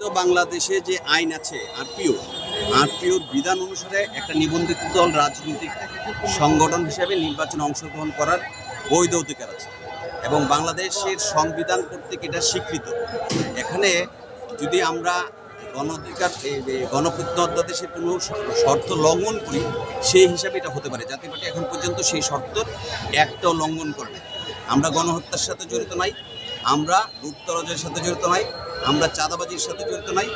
তো বাংলাদেশে যে আইন আছে আরপিওর বিধান অনুসারে একটা নিবন্ধিত দল রাজনৈতিক সংগঠন হিসেবে নির্বাচনে অংশগ্রহণ করার বৈধ অধিকার আছে এবং বাংলাদেশের সংবিধান কর্তৃক এটা স্বীকৃত। এখানে যদি আমরা গণপ্রতিনিধি অধ্যাদেশের কোনো শর্ত লঙ্ঘন করি সেই হিসাবে এটা হতে পারে। জাতীয় পার্টি এখন পর্যন্ত সেই শর্তর একটাও লঙ্ঘন করে নাই। আমরা গণহত্যার সাথে জড়িত নাই, আমরা লুটতরাজের সাথে জড়িত নাই, আমরা চাঁদাবাজির সাথে জড়িত নাই,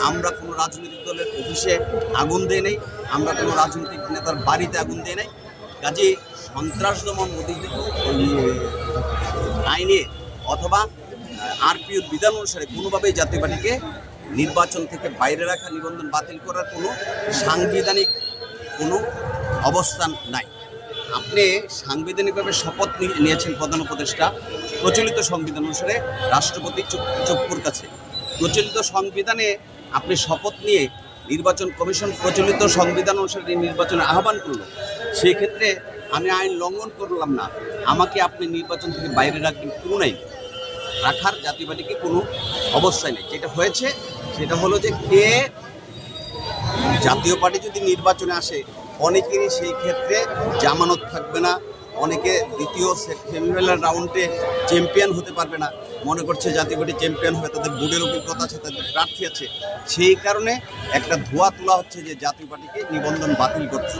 আমরা কোনো রাজনৈতিক দলের অফিসে আগুন দেয় নাই, আমরা কোনো রাজনৈতিক নেতার বাড়িতে আগুন দেয় নাই। কাজে সন্ত্রাস দমন আইনে অথবা আরপিওর বিধান অনুসারে কোনোভাবেই জাতীয় পার্টিকে নির্বাচন থেকে বাইরে রাখা, নিবন্ধন বাতিল করার কোনো সাংবিধানিক কোনো অবস্থান নাই। আপনি সাংবিধানিকভাবে শপথ নিয়েছেন প্রধান উপদেষ্টা প্রচলিত সংবিধান অনুসারে রাষ্ট্রপতি চক্ষুর কাছে। প্রচলিত সংবিধানে আপনি শপথ নিয়ে নির্বাচন কমিশন প্রচলিত সংবিধান অনুসারে নির্বাচনে আহ্বান করল, সেই ক্ষেত্রে আমি আইন লঙ্ঘন করলাম না, আমাকে আপনি নির্বাচন থেকে বাইরে রাখবেন কোনো নাই, রাখার জাতীয় পার্টিকে কোনো অবস্থায় নেই। যেটা হয়েছে সেটা হলো যে কে জাতীয় পার্টি যদি নির্বাচনে আসে অনেকেরই সেই ক্ষেত্রে জামানত থাকবে না, অনেকে দ্বিতীয় সেমিফাইনাল রাউন্ডে চ্যাম্পিয়ন হতে পারবে না, মনে করছে জাতীয় পার্টি চ্যাম্পিয়ন হবে, তাদের বোর্ডের অভিজ্ঞতা আছে, তাদের প্রার্থী আছে, সেই কারণে একটা ধোয়া তোলা হচ্ছে যে জাতীয় পার্টিকে নিবন্ধন বাতিল করছে।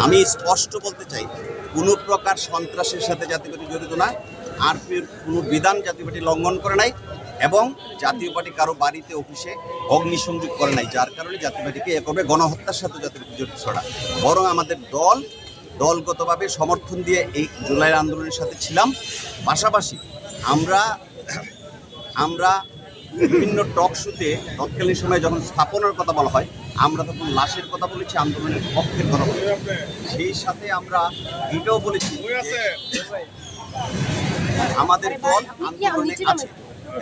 আমি স্পষ্ট বলতে চাই কোনো প্রকার সন্ত্রাসের সাথে জাতীয় পার্টি জড়িত না, আরপিওর কোনো বিধান জাতীয় পার্টি লঙ্ঘন করে নাই এবং জাতীয় পার্টি কারো বাড়িতে অফিসে অগ্নিসংযোগ করে নাই, যার কারণে জাতীয় পার্টিকে একভাবে গণহত্যার সাথে জাতীয় পার্টি জড়িত ছড়া। বরং আমাদের দলগতভাবে সমর্থন দিয়ে এই জুলাই আন্দোলনের সাথে ছিলাম। পাশাপাশি আমরা বিভিন্ন টক শোতে তৎকালীন সময়ে যখন স্থাপনার কথা বলা হয় আমরা তখন লাশের কথা বলেছি, আন্দোলনের পক্ষের কথা বলেছি। সেই সাথে আমরা এটাও বলেছি আমাদের দল আন্দোলনে আছে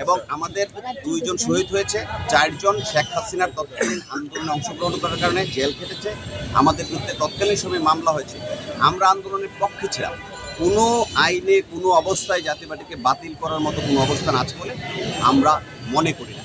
এবং আমাদের 2 জন শহীদ হয়েছে, 4 জন শেখ হাসিনার তৎকালীন আন্দোলনে অংশগ্রহণ করার কারণে জেল খেটেছে, আমাদের বিরুদ্ধে তৎকালীন সময়ে মামলা হয়েছে। আমরা আন্দোলনের পক্ষে ছিলাম। কোনো আইনে কোনো অবস্থায় জাতীয় পার্টিকে বাতিল করার মতো কোনো অবস্থান আছে বলে আমরা মনে করি না।